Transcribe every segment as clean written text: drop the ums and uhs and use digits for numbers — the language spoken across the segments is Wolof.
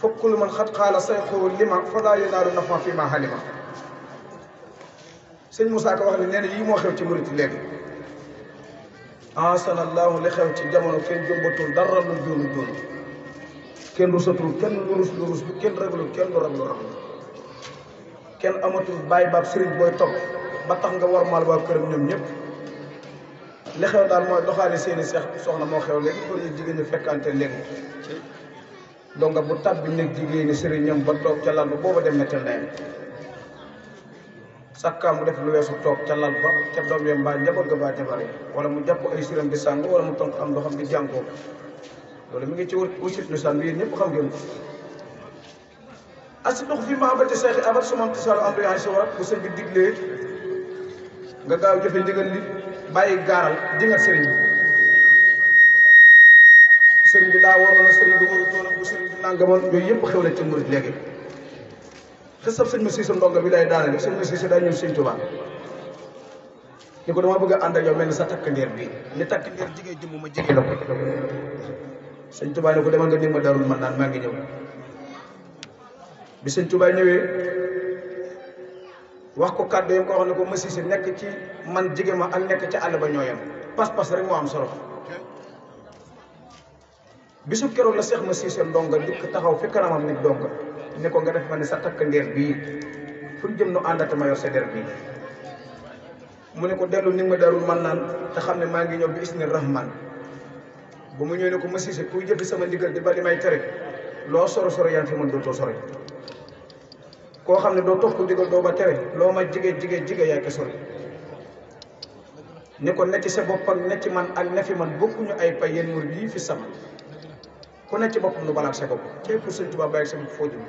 fokkul man xat xaala sayxoo lima falaa yanaalu nafa fi ma halima sëñ Moussa Ka wax ne nee na yii moo xew ci murit léegi asanallahu li xew ci jamono kenn jombatul dara lu doonu kenn rusatul kenn lu rus kenn ragalul kenn lu raglu kenn amatul bàyyi baab sëriñ booy topp ba tax nga war maal waa këram ñoom ñëpp li xew daal mooy doxaale seeni seex soxna moo xew léegi pour ñu jigéen ñi fekkante léegi donc bu tàbbi nekk jigéen ñi sëriñam ba toog ca lal ba booba dem nettal layam sakkaa mu def lu weesu toog ca lal ba ca doom ya mbaa njaboot ga baa jabare wala mu jàpp ay siram di sàng wala mu tonk am ndoxam di jàngoo loolu mi ngi ci wusit lu sànn yéen ñëpp xam ngeen ko asi dox fi ma abati seexi abat sumam tisaalu amdoyaay si warat bu sëñ bi diglee nga gaaw jëfe ndigal li bàyyi gaaral dingat sëriñ bi daa waroon a sëriñ bi waru doon bu sëriñ bi nangamoon yooyu yëpp xew la ci murit léegi xisab sëñ ma siisa ndongo bi lay daanale sëñ ma siisa daa ñëw sëñ Tuubaa ni ko dama bëgg a ànd ak yow mel ni sa takk ndeer bi ni takk ndeer jigéen jëmm ma jigéen la ko sëñ Tuubaa ni ko demal nga ni ma darul man naan maa ngi ñëw bi sëñ Tuubaa ñëwee wax ko kàddu yam ko wax ne ko ma siisa nekk ci man jigéen ma ak nekk ci àll ba ñooyam pas-pas rek moo am solo bisu keroog la seex ma siisa ndonga dikk taxaw fi kanamam nit donga ne ko nga def ma ne sa takk ndeer bii fu ñu jëm nu àndate ma yor sa der bii mu ne ko dellu ni ma darul man naan te xam ne maa ngi ñëw bi isni rahman bu mu ñëwee ne ko ma siise kuy jëfi sama ndigal di ba li may tere loo soro yaa ngi fi mën dootoo sori koo xam ne doo topp ndigal doo ba tere loo ma jige yaay ko sori ne ko nekk sa bopp ak nekk man ak ne fi man bokkuñu ay pay yéen murid yi fi sama ku nekk ci boppam nu balaak sa bopp tey pour sëñ Tuubaa bàyyi sa bopp foo jëm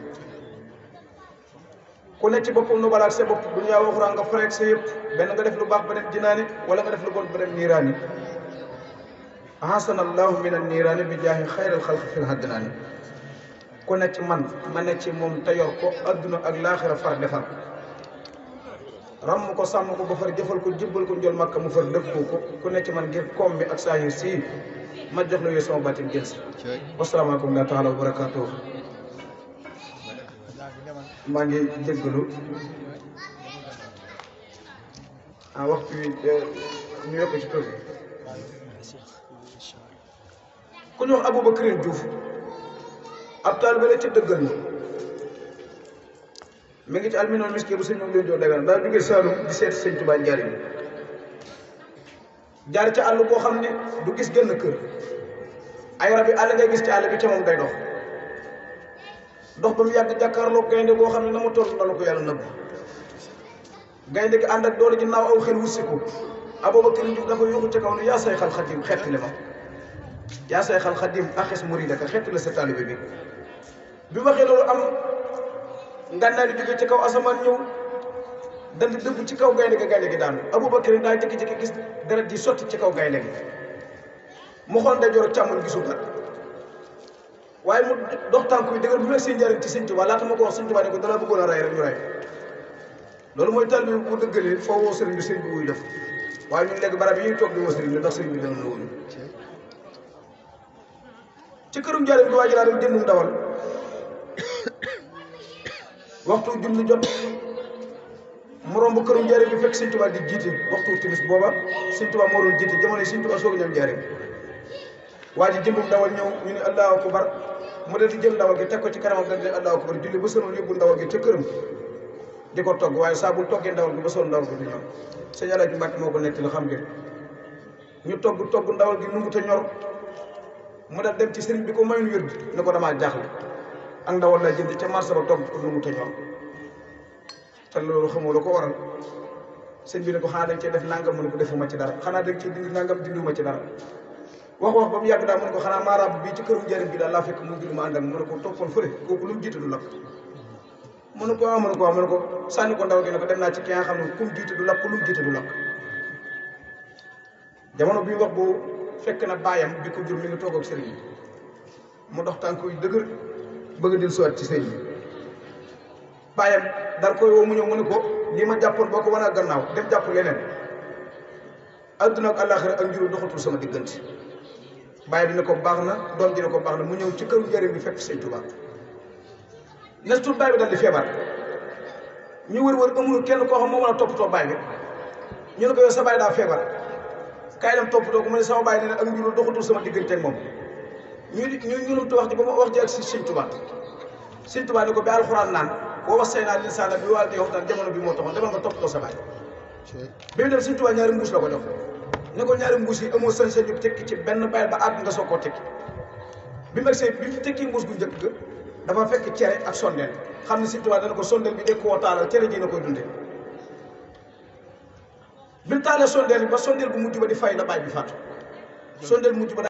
ku nekk ci boppam nu balaak sa bopp duñu yaa waxuraa nga fareeg sa yëpp benn nga def lu baax ba dem jinaani wala nga def lu bon ba dem niiraani ahasanallahu min an niiraani bi jaahi xayral xalqi fil haddinaani ku nekk ci man ma nekk ci moom te yor ko adduna ak laaxira far defar ràmm ko sàmm ko ba far jëfal ko jibbal ko njol makka mu far dëf ko ku nekk ci man ngir koom bi ak saahir sii ma jox la yooyu sama baatin jël si wasalaamaaleykum wa taala wa barakaatuh maa ngi jéggalu waxtu wi ñu yokk ci tur ku ñu wax Aboubacrine Diouf ab taalibe la ci dëggal ni mi ngi ci alminoon miski bu sëñ moom leen joo dagan daa jógee Saalum di seet sëñ Tuubaa njariñ jaar ci àll boo xam ne du gis genn kër ay rab yi àll ngay gis ci àll bi ca moom day dox ba mu yàgg jàkkaarloo gaynde boo xam ne na mu toll na la ko yàlla nëbb gaynde gi ànd ak doole ji naaw aw xel wussi ko Aboubacrine Diouf dafa yuuxu ci kaw ne yaa sayxal xadim xettali ma yaa sayxal xadim axis muridaka xettali sa taalibe bi waxee loolu am ngànnaay di jóge ci kaw asamaan ñëw dandi dëbb ci kaw gaynde gi daanu Aboubacrine daa jékki-jékki gis deret ji sotti ci kaw gaynde gi mu xool ndeyjoor ak càmmoñ gisul dara waaye mu dox tànk yi dëgër bu nekk seen njariñ ci sëñ Tuubaa laata ma ko wax sëñ Tuubaa ne ko dala bëggoon a rey rek ñu rey loolu mooy taalibe bi bu dëggalee foo woo sëriñ bi wuy def waaye ñun léegi barab yi ñuy toog di woo sëriñ bi ndax sëriñ bi dana la wuyu ci kërum njariñ bi waa ji laa dem jëndum ndawal waxtu julli jot mu romb kërum njariñ bi fekk sëñ Tuubaa di jiite waxtu timis booba sëñ Tuubaa moo doon jiite jamono yi sëñ Tuubaa soog a ñëw njariñ waa ji jëndum ndawal ñëw ñu ne allahu akbar mu dal di jël ndawal gi teg ko ci kanamam dal di allahu akbar julli ba sonal yóbbu ndawal gi ca këram di ko togg waaye saa bu toggee ndawal gi ba sonal ndawal gi du ñor sëñ Alaaji Mbàkke moo ko nekk la xam ngeen ñu togg ndawal gi nungu te ñor mu dal dem ci sëriñ bi ko mayun wér ne ko damaa jaaxle ak ndawal lay jënd ca marché ba togg ko nungu te ñor te loolu xamoo la ko waral sëñ bi ne ko xanaa dañ cee def nangam mu ne ko defuma ci dara xanaa dañ cee dindi nangam dinduma ci dara wax ba mu yàgg daal mu ne ko xanaa maaraab bii ci këru njariñ bi daal laa fekk mu julli ma ànd ak mu ne ko toppoon fële kooku lu mu jiite du lakk mu ne ko mu ne ko sànni ko ndaw gi ne ko dem naa ci ki nga xam ne ku mu jiite du lakk lu mu jiite du lakk jamono bi wax boobu fekk na baayam bi ko jur mi ngi toog ak sëriñ bi mu dox tànk yu dëgër bëgg a dil suwaat ci sëriñ bi baayam dal koy woo mu ñëw mu ne ko lii ma jàppoon boo ko wan a gannaaw dem jàpp leneen adduna ak àllaaxira ak njuru doxatul sama diggante bàyyi dina ko baax na doom dina ko baax na mu ñëw ci këru njëriñ bi fekk sëñ Tuubaa nes tuut baay bi dal di feebar ñu wër amul kenn koo xam moo mën a toppatoo baay bi ñu ne ko yow sa baay daa feebar kaay dem toppatoo ko mu ne sama baay nee na ak njurul doxatul sama diggante ak moom ñu wax ji ba ma wax ji ak si Sëñ Tuubaa Sëñ Tuubaa ni ko bi alxuraan naan boo wax say naa linsaana bi wàllu waxtaan jamono bi moo taxoon demal nga toppatoo sa baay bi mu dem Sëñ Tuubaa ñaari mbuus la ko jox ne ko ñaari mbuus yi amoo sañ-sañ ñu tekki ci benn baay ba àgg nga soog koo tekki bi mu egsee bi mu tekki mbuus gu njëkk ga dafa fekk cere ak sondeel xam ne Sëñ Tuubaa dana ko sondeel bi dégg koo taalal cere ji na koy dundee bi mu taalee sondeel bi ba sondeel bu mujj ba di fay la baay bi faatu sondeel mujj ba